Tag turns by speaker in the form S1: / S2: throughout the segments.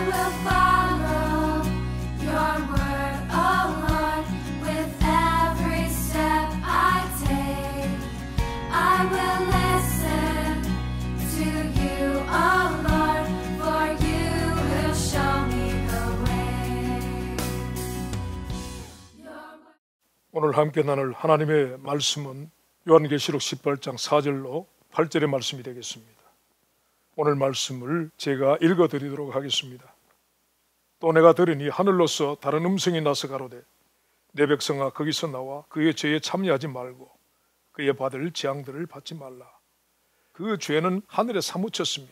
S1: will follow your word, oh Lord, with every step I take. I will listen to you, oh Lord, for you will show me the way.
S2: 오늘 함께 나눌 하나님의 말씀은 요한계시록 18장 4절로 8절의 말씀이 되겠습니다. 오늘 말씀을 제가 읽어드리도록 하겠습니다. 또 내가 들으니 하늘로서 다른 음성이 나서 가로되 내 백성아 거기서 나와 그의 죄에 참여하지 말고 그의 받을 재앙들을 받지 말라. 그 죄는 하늘에 사무쳤으며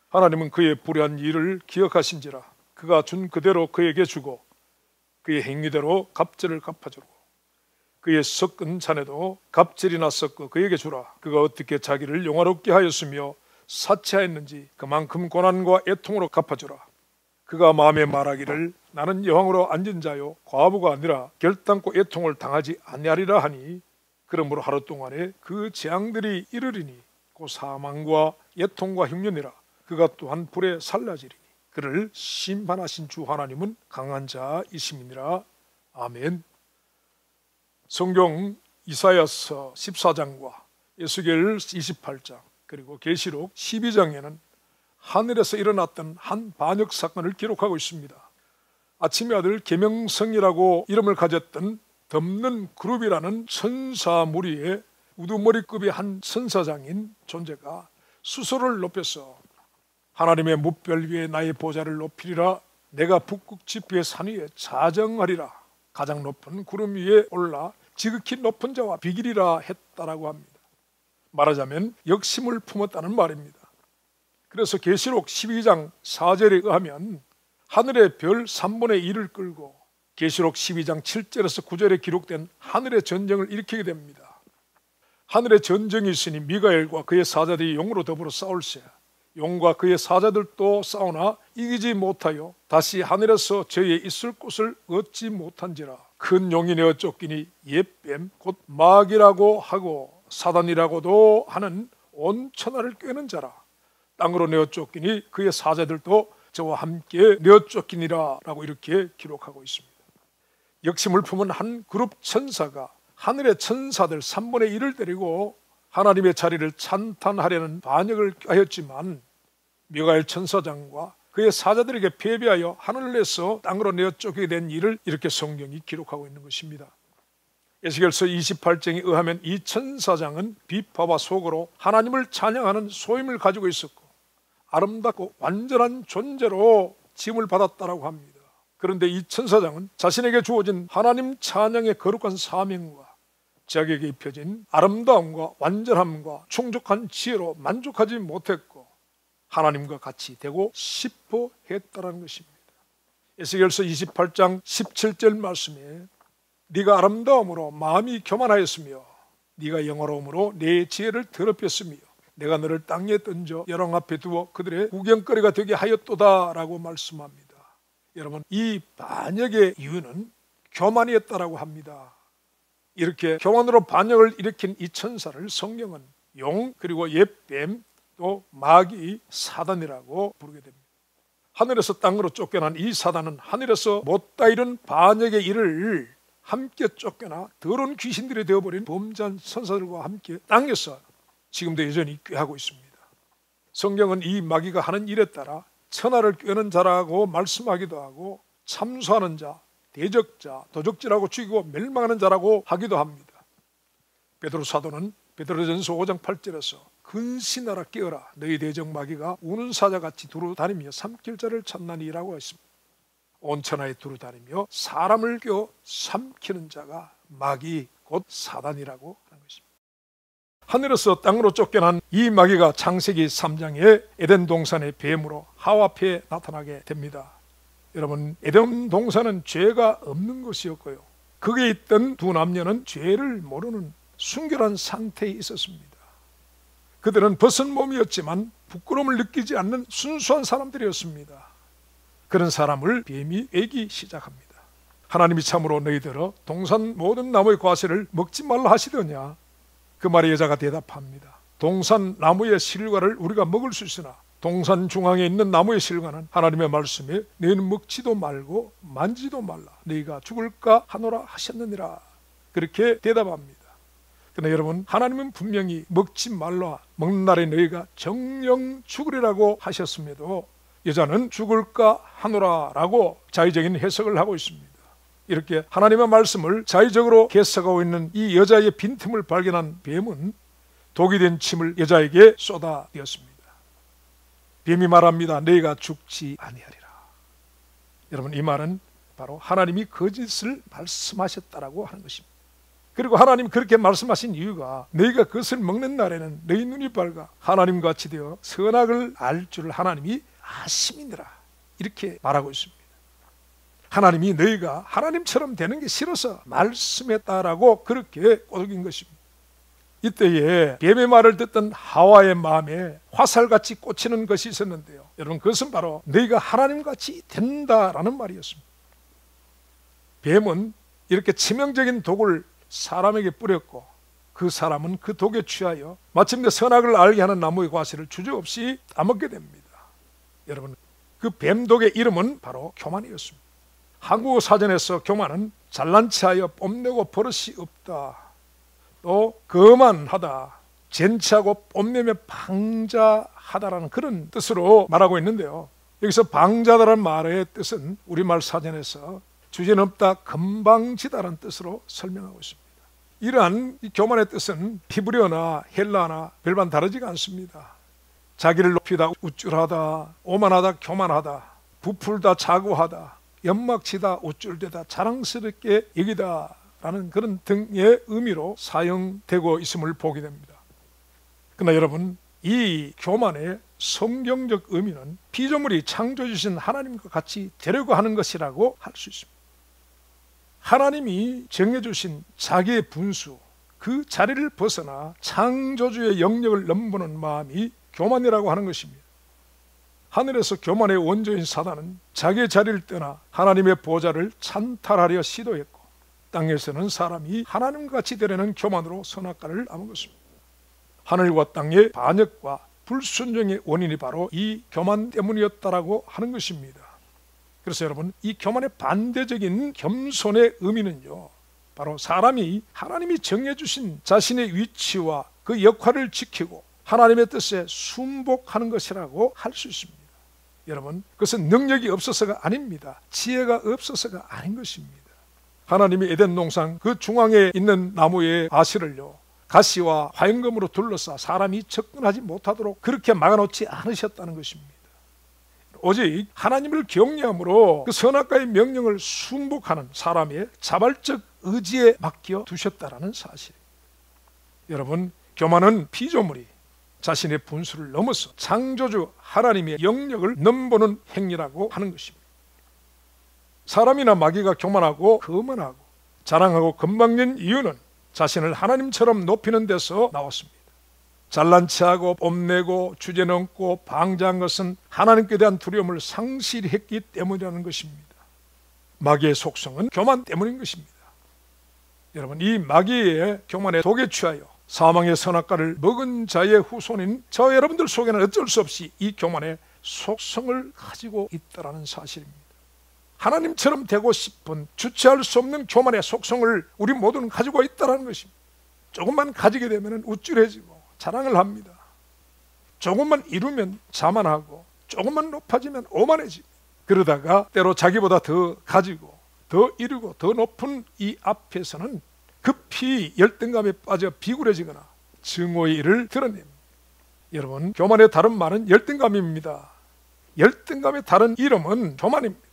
S2: 하나님은 그의 불의한 일을 기억하신지라. 그가 준 그대로 그에게 주고 그의 행위대로 갑절을 갚아주고 그의 섞은 잔에도 갑절이나 섞어 그에게 주라. 그가 어떻게 자기를 영화롭게 하였으며 사치하였는지 그만큼 고난과 애통으로 갚아주라. 그가 마음에 말하기를 나는 여왕으로 앉은 자요 과부가 아니라 결단코 애통을 당하지 아니하리라 하니 그러므로 하루 동안에 그 재앙들이 이르리니 곧 사망과 애통과 흉년이라. 그가 또한 불에 살라지리니 그를 심판하신 주 하나님은 강한 자이심이니라. 아멘. 성경 이사야서 14장과 에스겔 28장 그리고 계시록 12장에는 하늘에서 일어났던 한 반역 사건을 기록하고 있습니다. 아침의 아들 계명성이라고 이름을 가졌던 덮는 그룹이라는 천사 무리의 우두머리급의 한 천사장인 존재가 수소를 높여서 하나님의 무별 위에 나의 보좌를 높이리라. 내가 북극 지폐의 산 위에 자정하리라. 가장 높은 구름 위에 올라 지극히 높은 자와 비기리라 했다라고 합니다. 말하자면 역심을 품었다는 말입니다. 그래서 계시록 12장 4절에 의하면 하늘의 별 3분의 1을 끌고 계시록 12장 7절에서 9절에 기록된 하늘의 전쟁을 일으키게 됩니다. 하늘의 전쟁이 있으니 미가엘과 그의 사자들이 용으로 더불어 싸울세. 용과 그의 사자들도 싸우나 이기지 못하여 다시 하늘에서 저희의 있을 곳을 얻지 못한지라. 큰 용이 내어 쫓기니 옛뱀 곧 마귀라고 하고 사단이라고도 하는 온 천하를 꿰는 자라. 땅으로 내어 쫓기니 그의 사자들도 저와 함께 내어 쫓기니라 라고 이렇게 기록하고 있습니다. 역심을 품은 한 그룹 천사가 하늘의 천사들 3분의 1을 데리고 하나님의 자리를 찬탄하려는 반역을 하였지만 미가엘 천사장과 그의 사자들에게 패배하여 하늘에서 땅으로 내어 쫓기게 된 일을 이렇게 성경이 기록하고 있는 것입니다. 에스겔서 28장에 의하면 이 천사장은 비파와 속으로 하나님을 찬양하는 소임을 가지고 있었고 아름답고 완전한 존재로 지음을 받았다라고 합니다. 그런데 이 천사장은 자신에게 주어진 하나님 찬양의 거룩한 사명과 자기에게 입혀진 아름다움과 완전함과 충족한 지혜로 만족하지 못했고 하나님과 같이 되고 싶어 했다는 것입니다. 에스겔서 28장 17절 말씀에 네가 아름다움으로 마음이 교만하였으며 네가 영화로움으로 내 지혜를 더럽혔으며 내가 너를 땅에 던져 열왕 앞에 두어 그들의 구경거리가 되게 하였도다 라고 말씀합니다. 여러분, 이 반역의 이유는 교만이었다라고 합니다. 이렇게 교만으로 반역을 일으킨 이 천사를 성경은 용 그리고 옛뱀 또 마귀 사단이라고 부르게 됩니다. 하늘에서 땅으로 쫓겨난 이 사단은 하늘에서 못다 이룬 반역의 일을 함께 쫓겨나 더러운 귀신들이 되어버린 범죄한 천사들과 함께 땅에서 지금도 여전히 꾀하고 있습니다. 성경은 이 마귀가 하는 일에 따라 천하를 꾀는 자라고 말씀하기도 하고 참수하는 자, 대적자, 도적질하고 죽이고 멸망하는 자라고 하기도 합니다. 베드로 사도는 베드로전서 5장 8절에서 근신하라 깨어라 너희 대적 마귀가 우는 사자같이 두루 다니며 삼킬 자를 찾나니라고 했습니다. 온 천하에 두루 다니며 사람을 껴 삼키는 자가 마귀 곧 사단이라고 하는 것입니다. 하늘에서 땅으로 쫓겨난 이 마귀가 창세기 3장에 에덴 동산의 뱀으로 하와 앞에 나타나게 됩니다. 여러분, 에덴 동산은 죄가 없는 것이었고요, 거기에 있던 두 남녀는 죄를 모르는 순결한 상태에 있었습니다. 그들은 벗은 몸이었지만 부끄러움을 느끼지 않는 순수한 사람들이었습니다. 그런 사람을 뱀이 꿰기 시작합니다. 하나님이 참으로 너희들어 동산 모든 나무의 과실을 먹지 말라 하시더냐? 그 말에 여자가 대답합니다. 동산 나무의 실과를 우리가 먹을 수 있으나 동산 중앙에 있는 나무의 실과는 하나님의 말씀에 너희는 먹지도 말고 만지도 말라 너희가 죽을까 하노라 하셨느니라 그렇게 대답합니다. 그러나 여러분, 하나님은 분명히 먹지 말라, 먹는 날에 너희가 정령 죽으리라고 하셨음에도 여자는 죽을까 하노라 라고 자의적인 해석을 하고 있습니다. 이렇게 하나님의 말씀을 자의적으로 해석하고 있는 이 여자의 빈틈을 발견한 뱀은 독이 된 침을 여자에게 쏟아대었습니다. 뱀이 말합니다. 너희가 죽지 아니하리라. 여러분, 이 말은 바로 하나님이 거짓을 말씀하셨다라고 하는 것입니다. 그리고 하나님 그렇게 말씀하신 이유가 너희가 그것을 먹는 날에는 너희 눈이 밝아 하나님같이 되어 선악을 알 줄을 하나님이 아심이니라 이렇게 말하고 있습니다. 하나님이 너희가 하나님처럼 되는 게 싫어서 말씀했다라고 그렇게 꼬드긴 것입니다. 이때에 뱀의 말을 듣던 하와의 마음에 화살같이 꽂히는 것이 있었는데요. 여러분, 그것은 바로 너희가 하나님같이 된다라는 말이었습니다. 뱀은 이렇게 치명적인 독을 사람에게 뿌렸고 그 사람은 그 독에 취하여 마침내 선악을 알게 하는 나무의 과실을 주저없이 따먹게 됩니다. 여러분, 그 뱀독의 이름은 바로 교만이었습니다. 한국어 사전에서 교만은 잘난 체하여 뽐내고 버릇이 없다, 또 거만하다, 젠치하고 뽐내며 방자하다라는 그런 뜻으로 말하고 있는데요. 여기서 방자다라는 말의 뜻은 우리말 사전에서 주제넘다, 건방지다라는 뜻으로 설명하고 있습니다. 이러한 이 교만의 뜻은 히브리어나 헬라나 별반 다르지가 않습니다. 자기를 높이다, 우쭐하다, 오만하다, 교만하다, 부풀다, 자고하다, 연막치다, 우쭐대다, 자랑스럽게 여기다 라는 그런 등의 의미로 사용되고 있음을 보게 됩니다. 그러나 여러분, 이 교만의 성경적 의미는 피조물이 창조주신 하나님과 같이 되려고 하는 것이라고 할 수 있습니다. 하나님이 정해주신 자기의 분수, 그 자리를 벗어나 창조주의 영역을 넘보는 마음이 교만이라고 하는 것입니다. 하늘에서 교만의 원조인 사단은 자기의 자리를 떠나 하나님의 보좌를 찬탈하려 시도했고, 땅에서는 사람이 하나님같이 되려는 교만으로 선악과를 앗먹었습니다. 하늘과 땅의 반역과 불순종의 원인이 바로 이 교만 때문이었다라고 하는 것입니다. 그래서 여러분, 이 교만의 반대적인 겸손의 의미는요, 바로 사람이 하나님이 정해주신 자신의 위치와 그 역할을 지키고 하나님의 뜻에 순복하는 것이라고 할 수 있습니다. 여러분, 그것은 능력이 없어서가 아닙니다. 지혜가 없어서가 아닌 것입니다. 하나님이 에덴 동산 그 중앙에 있는 나무의 가시를요, 가시와 화염검으로 둘러싸 사람이 접근하지 못하도록 그렇게 막아놓지 않으셨다는 것입니다. 오직 하나님을 경외함으로 그 선악과의 명령을 순복하는 사람의 자발적 의지에 맡겨 두셨다라는 사실. 여러분, 교만은 피조물이 자신의 분수를 넘어서 창조주 하나님의 영역을 넘보는 행위라고 하는 것입니다. 사람이나 마귀가 교만하고 거만하고 자랑하고 건방진 이유는 자신을 하나님처럼 높이는 데서 나왔습니다. 잘난 체하고 뽐내고 주제넘고 방자한 것은 하나님께 대한 두려움을 상실했기 때문이라는 것입니다. 마귀의 속성은 교만 때문인 것입니다. 여러분, 이 마귀의 교만의 독에 취하여 사망의 선악과를 먹은 자의 후손인 저 여러분들 속에는 어쩔 수 없이 이 교만의 속성을 가지고 있다는 사실입니다. 하나님처럼 되고 싶은 주체할 수 없는 교만의 속성을 우리 모두는 가지고 있다는 것입니다. 조금만 가지게 되면 우쭐해지고 자랑을 합니다. 조금만 이루면 자만하고 조금만 높아지면 오만해집니다. 그러다가 때로 자기보다 더 가지고 더 이루고 더 높은 이 앞에서는 급히 열등감에 빠져 비굴해지거나 증오의 일을 드러냅니다. 여러분, 교만의 다른 말은 열등감입니다. 열등감의 다른 이름은 교만입니다.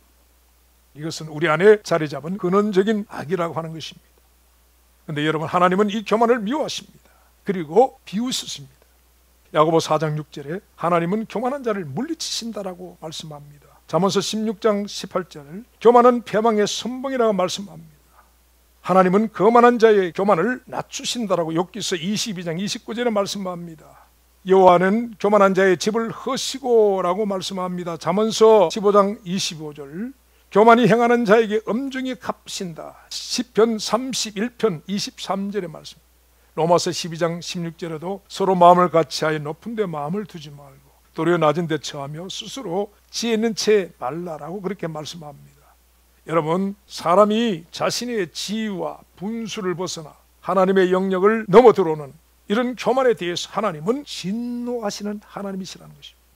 S2: 이것은 우리 안에 자리 잡은 근원적인 악이라고 하는 것입니다. 그런데 여러분, 하나님은 이 교만을 미워하십니다. 그리고 비웃으십니다. 야고보 4장 6절에 하나님은 교만한 자를 물리치신다라고 말씀합니다. 잠언서 16장 18절을 교만은 패망의 선봉이라고 말씀합니다. 하나님은 거만한 자의 교만을 낮추신다라고 욥기서 22장 29절에 말씀합니다. 여호와는 교만한 자의 집을 허시고라고 말씀합니다. 잠언서 15장 25절 교만이 행하는 자에게 엄중히 갚으신다. 시편 31편 23절의 말씀. 로마서 12장 16절에도 서로 마음을 같이하여 높은 데 마음을 두지 말고 도리어 낮은 데 처하며 스스로 지혜 있는 채 말라라고 그렇게 말씀합니다. 여러분, 사람이 자신의 지위와 분수를 벗어나 하나님의 영역을 넘어 들어오는 이런 교만에 대해서 하나님은 진노하시는 하나님이시라는 것입니다.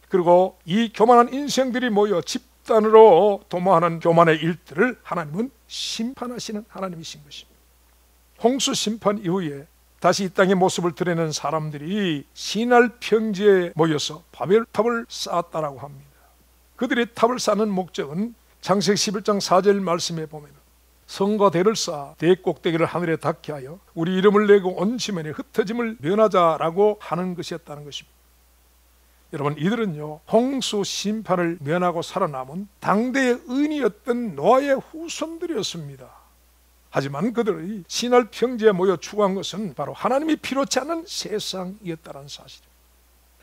S2: 그리고 이 교만한 인생들이 모여 집단으로 도모하는 교만의 일들을 하나님은 심판하시는 하나님이신 것입니다. 홍수 심판 이후에 다시 이 땅의 모습을 드러내는 사람들이 시날 평지에 모여서 바벨탑을 쌓았다라고 합니다. 그들이 탑을 쌓는 목적은 창세기 11장 4절 말씀에 보면 성과 대를 쌓아 대 꼭대기를 하늘에 닿게 하여 우리 이름을 내고 온 지면에 흩어짐을 면하자라고 하는 것이었다는 것입니다. 여러분, 이들은요 홍수 심판을 면하고 살아남은 당대의 의인이었던 노아의 후손들이었습니다. 하지만 그들이 시날 평지에 모여 추구한 것은 바로 하나님이 필요치 않은 세상이었다는 사실입니다.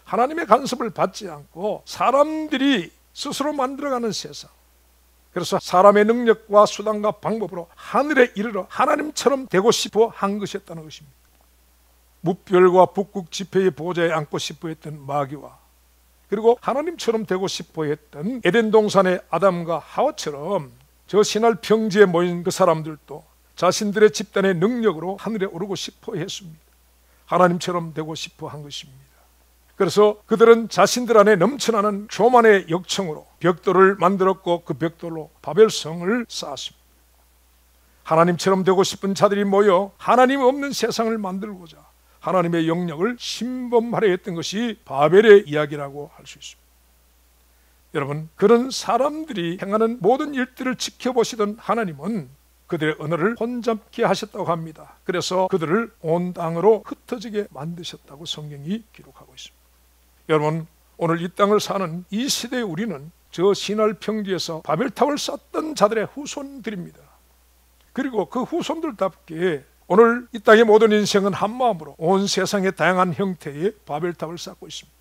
S2: 하나님의 간섭을 받지 않고 사람들이 스스로 만들어가는 세상, 그래서 사람의 능력과 수단과 방법으로 하늘에 이르러 하나님처럼 되고 싶어 한 것이었다는 것입니다. 무별과 북극 지폐의 보좌에 앉고 싶어 했던 마귀와 그리고 하나님처럼 되고 싶어 했던 에덴 동산의 아담과 하와처럼 저 시날 평지에 모인 그 사람들도 자신들의 집단의 능력으로 하늘에 오르고 싶어 했습니다. 하나님처럼 되고 싶어 한 것입니다. 그래서 그들은 자신들 안에 넘쳐나는 교만의 역청으로 벽돌을 만들었고 그 벽돌로 바벨성을 쌓았습니다. 하나님처럼 되고 싶은 자들이 모여 하나님 없는 세상을 만들고자 하나님의 영역을 침범하려 했던 것이 바벨의 이야기라고 할 수 있습니다. 여러분, 그런 사람들이 행하는 모든 일들을 지켜보시던 하나님은 그들의 언어를 혼잡게 하셨다고 합니다. 그래서 그들을 온 땅으로 흩어지게 만드셨다고 성경이 기록하고 있습니다. 여러분, 오늘 이 땅을 사는 이 시대의 우리는 저 시날 평지에서 바벨탑을 쌓던 자들의 후손들입니다. 그리고 그 후손들답게 오늘 이 땅의 모든 인생은 한마음으로 온 세상의 다양한 형태의 바벨탑을 쌓고 있습니다.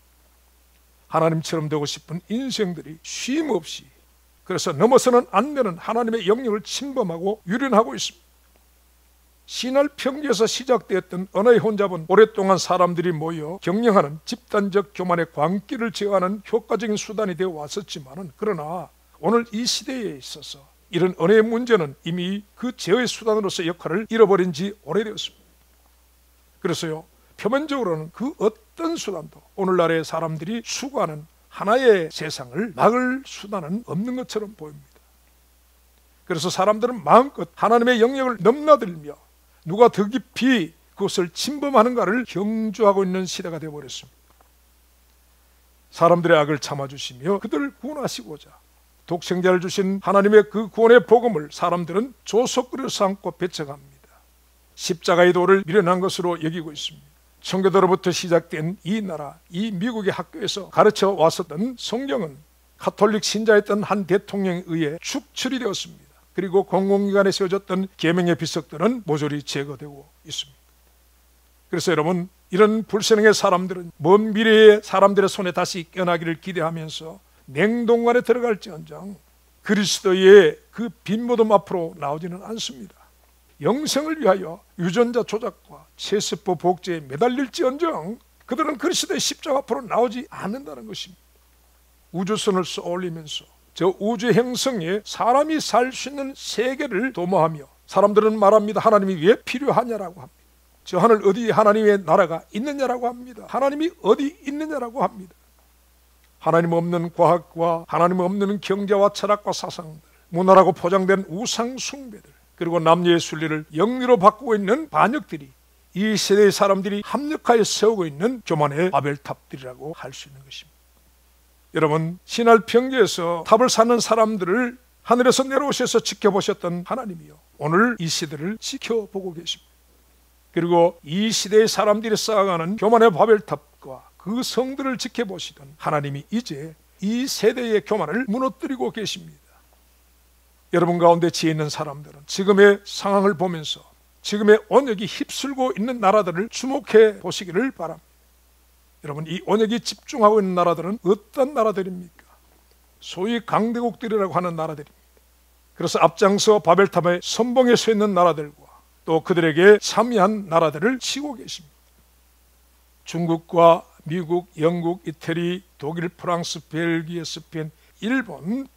S2: 하나님처럼 되고 싶은 인생들이 쉼없이, 그래서 넘어서는 안 되는 하나님의 영역을 침범하고 유린하고 있습니다. 시날 평지에서 시작되었던 언어의 혼잡은 오랫동안 사람들이 모여 경영하는 집단적 교만의 광기를 제어하는 효과적인 수단이 되어 왔었지만, 그러나 오늘 이 시대에 있어서 이런 언어의 문제는 이미 그 제어의 수단으로서 역할을 잃어버린 지 오래되었습니다. 그래서요, 표면적으로는 그 어떤 수단도 오늘날의 사람들이 추구하는 하나의 세상을 막을 수단은 없는 것처럼 보입니다. 그래서 사람들은 마음껏 하나님의 영역을 넘나들며 누가 더 깊이 그것을 침범하는가를 경주하고 있는 시대가 되어버렸습니다. 사람들의 악을 참아주시며 그들을 구원하시고자 독생자를 주신 하나님의 그 구원의 복음을 사람들은 조속그릇 삼고 배척합니다. 십자가의 도를 미련한 것으로 여기고 있습니다. 청교도로부터 시작된 이 나라, 이 미국의 학교에서 가르쳐 왔었던 성경은 가톨릭 신자였던 한 대통령에 의해 축출이 되었습니다. 그리고 공공기관에 세워졌던 계명의 비석들은 모조리 제거되고 있습니다. 그래서 여러분, 이런 불신앙의 사람들은 먼 미래의 사람들의 손에 다시 깨어나기를 기대하면서 냉동관에 들어갈지언정 그리스도의 그 빈모둠 앞으로 나오지는 않습니다. 영생을 위하여 유전자 조작과 세습법 복제에 매달릴지언정 그들은 그리스도의 십자가 앞으로 나오지 않는다는 것입니다. 우주선을 쏘올리면서 저 우주 행성에 사람이 살 수 있는 세계를 도모하며 사람들은 말합니다. 하나님이 왜 필요하냐라고 합니다. 저 하늘 어디 하나님의 나라가 있느냐라고 합니다. 하나님이 어디 있느냐라고 합니다. 하나님 없는 과학과 하나님 없는 경제와 철학과 사상들, 문화라고 포장된 우상 숭배들, 그리고 남녀의 순리를 영리로 바꾸고 있는 반역들이 이 세대의 사람들이 합력하여 세우고 있는 교만의 바벨탑들이라고 할 수 있는 것입니다. 여러분, 시날 평지에서 탑을 쌓는 사람들을 하늘에서 내려오셔서 지켜보셨던 하나님이요, 오늘 이 시대를 지켜보고 계십니다. 그리고 이 시대의 사람들이 쌓아가는 교만의 바벨탑과 그 성들을 지켜보시던 하나님이 이제 이 세대의 교만을 무너뜨리고 계십니다. 여러분 가운데 지혜 있는 사람들은 지금의 상황을 보면서 지금의 언역이 휩쓸고 있는 나라들을 주목해 보시기를 바랍니다. 여러분, 이 언역이 집중하고 있는 나라들은 어떤 나라들입니까? 소위 강대국들이라고 하는 나라들입니다. 그래서 앞장서 바벨탑의 선봉에 서 있는 나라들과 또 그들에게 참여한 나라들을 치고 계십니다. 중국과 미국, 영국, 이태리, 독일, 프랑스, 벨기에, 스페인, 일본,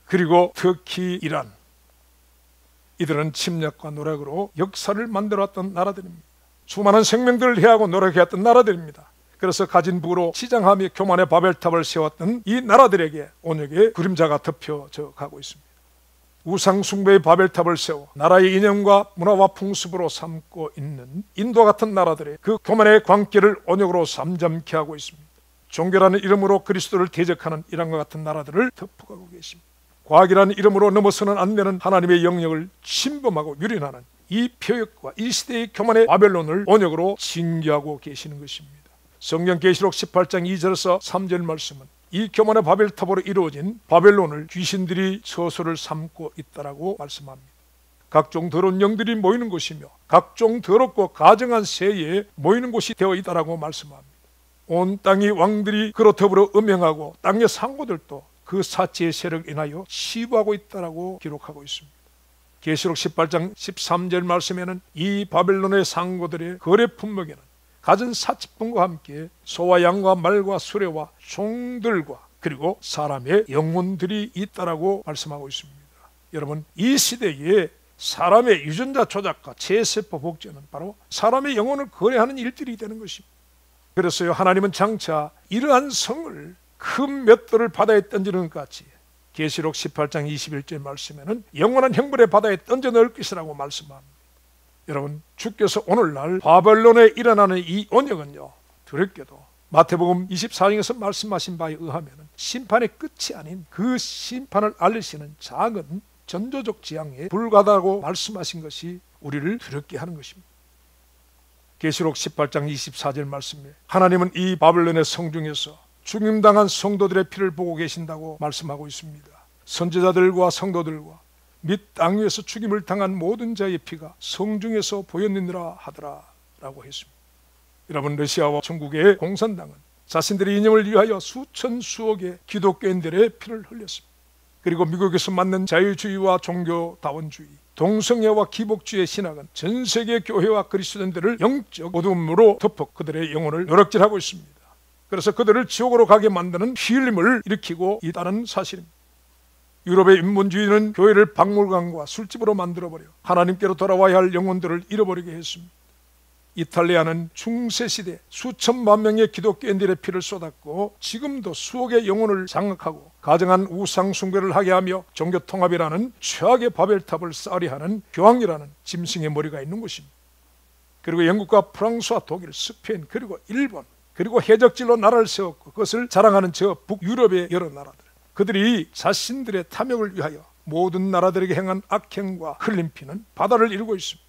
S2: 그리고 터키, 이란, 이들은 침략과 노력으로 역사를 만들어왔던 나라들입니다. 수많은 생명들을 해하고 노력해왔던 나라들입니다. 그래서 가진 부로 치장하며 교만의 바벨탑을 세웠던 이 나라들에게 온역의 그림자가 덮여져 가고 있습니다. 우상 숭배의 바벨탑을 세워 나라의 이념과 문화와 풍습으로 삼고 있는 인도 같은 나라들의 그 교만의 광기를 온역으로 잠잠케 하고 있습니다. 종교라는 이름으로 그리스도를 대적하는 이란과 같은 나라들을 덮어가고 계십니다. 과학이라는 이름으로 넘어서는 안 되는 하나님의 영역을 침범하고 유린하는 이 표역과 이 시대의 교만의 바벨론을 온역으로 징계하고 계시는 것입니다. 성경 계시록 18장 2절에서 3절 말씀은 이 교만의 바벨탑으로 이루어진 바벨론을 귀신들이 처소를 삼고 있다라고 말씀합니다. 각종 더러운 영들이 모이는 곳이며 각종 더럽고 가증한 새에 모이는 곳이 되어 있다라고 말씀합니다. 온 땅이 왕들이 그로 더불어 음행하고 땅의 상고들도 그 사치의 세력을 인하여 치부하고 있다라고 기록하고 있습니다. 계시록 18장 13절 말씀에는 이 바벨론의 상고들의 거래 품목에는 갖은 사치품과 함께 소와 양과 말과 수레와 종들과 그리고 사람의 영혼들이 있다라고 말씀하고 있습니다. 여러분, 이 시대에 사람의 유전자 조작과 제세포 복제는 바로 사람의 영혼을 거래하는 일들이 되는 것입니다. 그래서요, 하나님은 장차 이러한 성을 큰 맷돌을 바다에 던지는 것 같이 계시록 18장 21절 말씀에는 영원한 형벌의 바다에 던져 넣을 것이라고 말씀합니다. 여러분, 주께서 오늘날 바벨론에 일어나는 이 온역은요, 두렵게도 마태복음 24장에서 말씀하신 바에 의하면 심판의 끝이 아닌 그 심판을 알리시는 작은 전조적 재앙에 불과하다고 말씀하신 것이 우리를 두렵게 하는 것입니다. 계시록 18장 24절 말씀에 하나님은 이 바벨론의 성중에서 죽임당한 성도들의 피를 보고 계신다고 말씀하고 있습니다. 선지자들과 성도들과 및 땅 위에서 죽임을 당한 모든 자의 피가 성중에서 보였느니라 하더라 라고 했습니다. 여러분, 러시아와 중국의 공산당은 자신들의 이념을 위하여 수천 수억의 기독교인들의 피를 흘렸습니다. 그리고 미국에서 맞는 자유주의와 종교다원주의, 동성애와 기복주의 신학은 전 세계 교회와 그리스도인들을 영적 어둠으로 덮어 그들의 영혼을 노력질하고 있습니다. 그래서 그들을 지옥으로 가게 만드는 피 흘림을 일으키고 있다는 사실입니다. 유럽의 인본주의는 교회를 박물관과 술집으로 만들어버려 하나님께로 돌아와야 할 영혼들을 잃어버리게 했습니다. 이탈리아는 중세시대 수천만 명의 기독교인들의 피를 쏟았고 지금도 수억의 영혼을 장악하고 가증한 우상 숭배를 하게 하며 종교통합이라는 최악의 바벨탑을 쌓으려 하는 교황이라는 짐승의 머리가 있는 곳입니다. 그리고 영국과 프랑스와 독일, 스페인, 그리고 일본, 그리고 해적질로 나라를 세웠고 그것을 자랑하는 저 북유럽의 여러 나라들, 그들이 자신들의 탐욕을 위하여 모든 나라들에게 행한 악행과 흘린 피는 바다를 이루고 있습니다.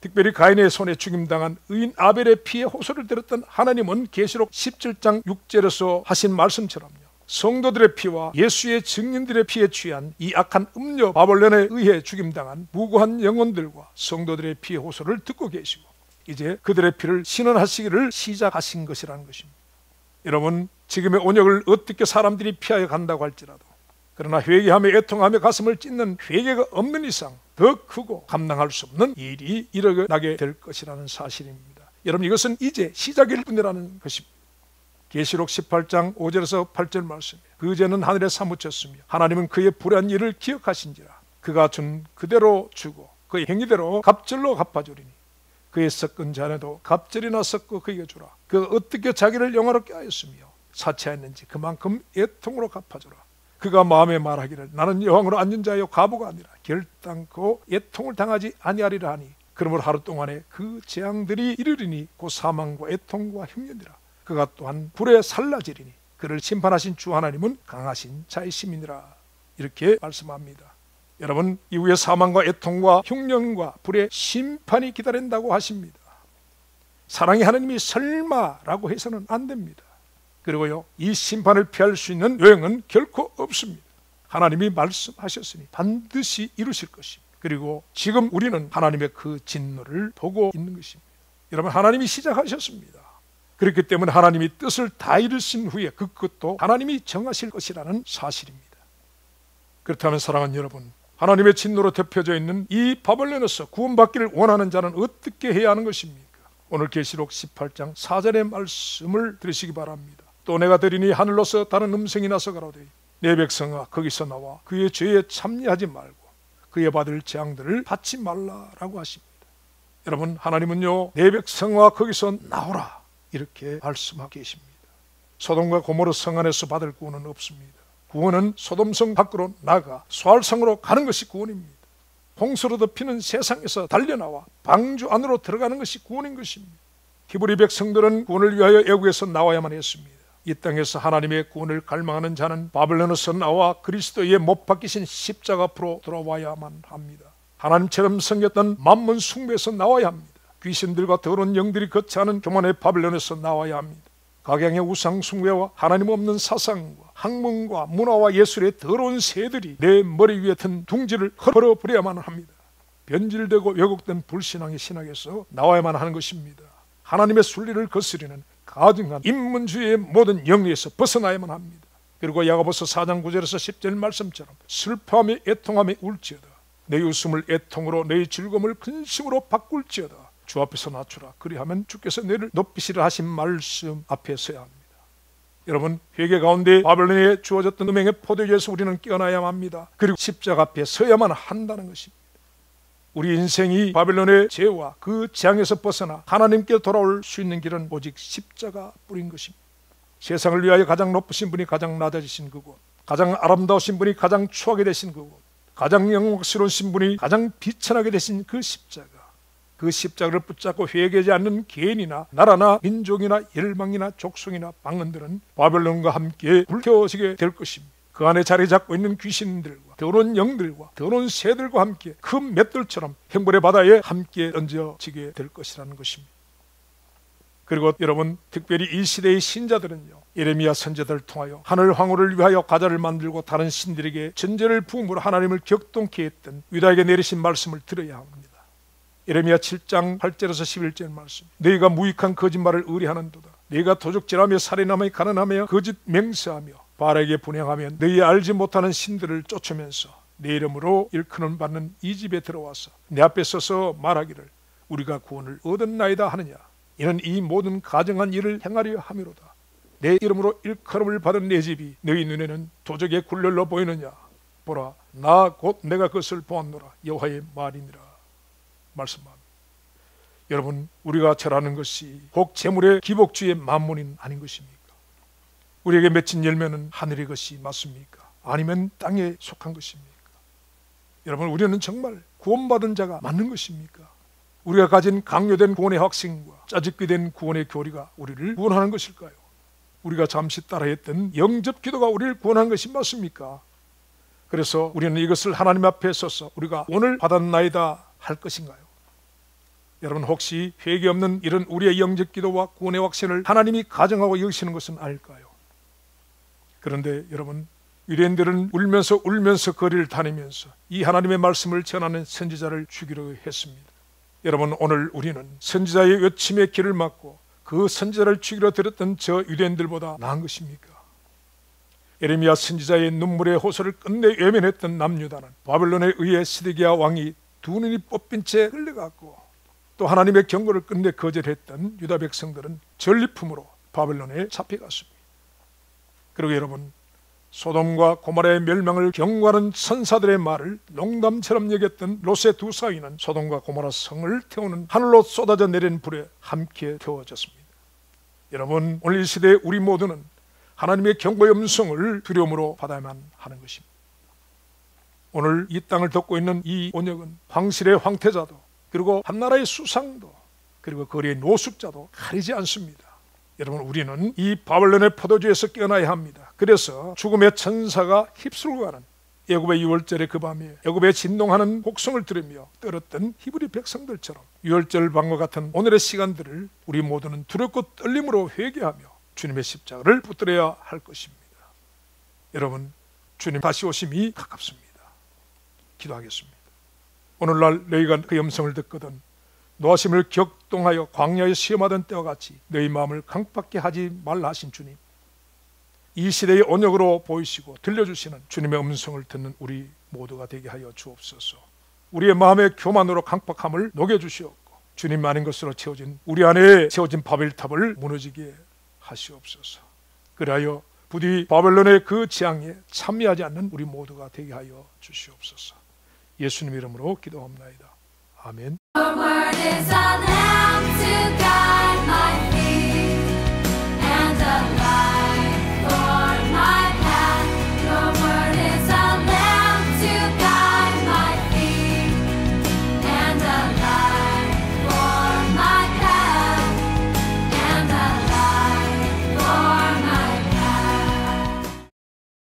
S2: 특별히 가인의 손에 죽임당한 의인 아벨의 피에 호소를 들었던 하나님은 계시록 17장 6절에서 하신 말씀처럼요, 성도들의 피와 예수의 증인들의 피에 취한 이 악한 음녀 바벨론에 의해 죽임당한 무고한 영혼들과 성도들의 피의 호소를 듣고 계시고 이제 그들의 피를 신원하시기를 시작하신 것이라는 것입니다. 여러분, 지금의 온역을 어떻게 사람들이 피하여 간다고 할지라도 그러나 회개하며 애통하며 가슴을 찢는 회개가 없는 이상 더 크고 감당할 수 없는 일이 일어나게 될 것이라는 사실입니다. 여러분, 이것은 이제 시작일 뿐이라는 것입니다. 계시록 18장 5절에서 8절 말씀에 그 죄는 하늘에 사무쳤으며 하나님은 그의 불의한 일을 기억하신지라 그가 준 그대로 주고 그의 행위대로 갑절로 갚아주리니 그의 섞은 잔에도 갑절이나 섞어 그에게 주라. 그가 어떻게 자기를 영화롭게 하였으며 사치하였는지 그만큼 애통으로 갚아주라. 그가 마음에 말하기를 나는 여왕으로 앉은 자여 과부가 아니라 결단코 애통을 당하지 아니하리라 하니 그러므로 하루 동안에 그 재앙들이 이르리니 곧 사망과 애통과 흉년이라. 그가 또한 불에 살라지리니 그를 심판하신 주 하나님은 강하신 자이심이니라. 이렇게 말씀합니다. 여러분, 이후에 사망과 애통과 흉년과 불의 심판이 기다린다고 하십니다. 사랑의 하나님이 설마라고 해서는 안 됩니다. 그리고요, 이 심판을 피할 수 있는 요령은 결코 없습니다. 하나님이 말씀하셨으니 반드시 이루실 것입니다. 그리고 지금 우리는 하나님의 그 진노를 보고 있는 것입니다. 여러분, 하나님이 시작하셨습니다. 그렇기 때문에 하나님이 뜻을 다 이루신 후에 그 끝도 하나님이 정하실 것이라는 사실입니다. 그렇다면 사랑하는 여러분, 하나님의 진노로 덮여져 있는 이 바벨론에서 구원받기를 원하는 자는 어떻게 해야 하는 것입니까? 오늘 계시록 18장 4절의 말씀을 들으시기 바랍니다. 또 내가 들으니 하늘로서 다른 음성이 나서 가로되 내 백성아 거기서 나와 그의 죄에 참여하지 말고 그의 받을 재앙들을 받지 말라라고 하십니다. 여러분, 하나님은요, 내 백성아 거기서 나오라 이렇게 말씀하고 계십니다. 소돔과 고모르 성 안에서 받을 구원은 없습니다. 구원은 소돔성 밖으로 나가 소알성으로 가는 것이 구원입니다. 홍수로 덮이는 세상에서 달려나와 방주 안으로 들어가는 것이 구원인 것입니다. 히브리 백성들은 구원을 위하여 애국에서 나와야만 했습니다. 이 땅에서 하나님의 구원을 갈망하는 자는 바벨론에서 나와 그리스도의 못 박히신 십자가 앞으로 돌아와야만 합니다. 하나님처럼 섬겼던 만문 숭배에서 나와야 합니다. 귀신들과 더러운 영들이 거처하는 교만의 바벨론에서 나와야 합니다. 각양의 우상 숭배와 하나님 없는 사상과 학문과 문화와 예술의 더러운 새들이 내 머리 위에 든 둥지를 헐어버려야만 합니다. 변질되고 왜곡된 불신앙의 신학에서 나와야만 하는 것입니다. 하나님의 순리를 거스르는 가증한 인문주의의 모든 영리에서 벗어나야만 합니다. 그리고 야고보서 4장 9절에서 10절 말씀처럼 슬퍼하며 애통하며 울지어다. 내 웃음을 애통으로 내 즐거움을 근심으로 바꿀지어다. 주 앞에서 낮추라. 그리하면 주께서 너를 높이시라 하신 말씀 앞에 서야 합니다. 여러분, 회개 가운데 바벨론에 주어졌던 음행의 포도주에서 우리는 깨어나야만 합니다. 그리고 십자가 앞에 서야만 한다는 것입니다. 우리 인생이 바벨론의 죄와 그 재앙에서 벗어나 하나님께 돌아올 수 있는 길은 오직 십자가 뿌린 것입니다. 세상을 위하여 가장 높으신 분이 가장 낮아지신 그곳, 가장 아름다우신 분이 가장 추하게 되신 그곳, 가장 영광스러우신 분이 가장 비천하게 되신 그 십자가, 그 십자가를 붙잡고 회개하지 않는 개인이나 나라나 민족이나 열방이나 족속이나 방언들은 바벨론과 함께 불태워지게 될 것입니다. 그 안에 자리 잡고 있는 귀신들과 더러운 영들과 더러운 새들과 함께 큰 맷돌처럼 형벌의 바다에 함께 던져지게 될 것이라는 것입니다. 그리고 여러분, 특별히 이 시대의 신자들은요, 예레미야 선지자들을 통하여 하늘 황후를 위하여 과자를 만들고 다른 신들에게 전제를 부음으로 하나님을 격동케 했던 유다에게 내리신 말씀을 들어야 합니다. 예레미야 7장 8절에서 11절 말씀, 너희가 무익한 거짓말을 의뢰하는도다. 너희가 도적질하며 살인하며 가난하며 거짓 맹세하며 바알에게 분향하며 너희 알지 못하는 신들을 쫓으면서 내 이름으로 일컬음 받는 이 집에 들어와서 내 앞에 서서 말하기를 우리가 구원을 얻었나이다 하느냐. 이는 이 모든 가증한 일을 행하려 함이로다. 내 이름으로 일컬음을 받은 내 집이 너희 눈에는 도적의 굴렬로 보이느냐. 보라, 나 곧 내가 그것을 보았노라. 여호와의 말이니라 말씀합니다. 여러분, 우리가 절하는 것이 혹 재물의 기복주의 만문인 아닌 것입니까? 우리에게 맺힌 열매는 하늘의 것이 맞습니까? 아니면 땅에 속한 것입니까? 여러분, 우리는 정말 구원받은 자가 맞는 것입니까? 우리가 가진 강요된 구원의 확신과 짜집게 된 구원의 교리가 우리를 구원하는 것일까요? 우리가 잠시 따라했던 영접 기도가 우리를 구원한 것이 맞습니까? 그래서 우리는 이것을 하나님 앞에 서서 우리가 오늘 받았나이다 할 것인가요? 여러분, 혹시 회개 없는 이런 우리의 영접 기도와 구원의 확신을 하나님이 가정하고 여기시는 것은 아닐까요? 그런데 여러분, 유대인들은 울면서 거리를 다니면서 이 하나님의 말씀을 전하는 선지자를 죽이려 했습니다. 여러분, 오늘 우리는 선지자의 외침의 길을 막고 그 선지자를 죽이려 들었던 저 유대인들보다 나은 것입니까? 예레미야 선지자의 눈물의 호소를 끝내 외면했던 남유다는 바벨론에 의해 시드기야 왕이 두 눈이 뽑힌 채 끌려갔고, 또 하나님의 경고를 끝내 거절했던 유다 백성들은 전리품으로 바벨론에 잡혀갔습니다. 그리고 여러분, 소돔과 고모라의 멸망을 경고하는 천사들의 말을 농담처럼 여겼던 롯의 두 사위는 소돔과 고모라 성을 태우는 하늘로 쏟아져 내린 불에 함께 태워졌습니다. 여러분, 오늘 이 시대에 우리 모두는 하나님의 경고의 음성을 두려움으로 받아야만 하는 것입니다. 오늘 이 땅을 덮고 있는 이 온역은 황실의 황태자도, 그리고 한나라의 수상도, 그리고 거리의 노숙자도 가리지 않습니다. 여러분, 우리는 이 바벨론의 포도주에서 깨어나야 합니다. 그래서 죽음의 천사가 휩쓸고 가는 애굽의 6월절의 그 밤에 애굽에 진동하는 곡성을 들으며 떨었던 히브리 백성들처럼 6월절 밤과 같은 오늘의 시간들을 우리 모두는 두렵고 떨림으로 회개하며 주님의 십자가를 붙들어야 할 것입니다. 여러분, 주님 다시 오심이 가깝습니다. 기도하겠습니다. 오늘날 너희가 그 음성을 듣거든 노하심을 격동하여 광야에 시험하던 때와 같이 너희 마음을 강팍게 하지 말라 하신 주님, 이 시대의 언역으로 보이시고 들려주시는 주님의 음성을 듣는 우리 모두가 되게 하여 주옵소서. 우리의 마음의 교만으로 강팍함을 녹여주시옵고 주님 아닌 것으로 채워진 우리 안에 세워진 바벨탑을 무너지게 하시옵소서. 그리하여 부디 바벨론의 그 재앙에 참여하지 않는 우리 모두가 되게 하여 주시옵소서. 예수님 이름으로 기도합나이다. 아멘.
S1: Your word is on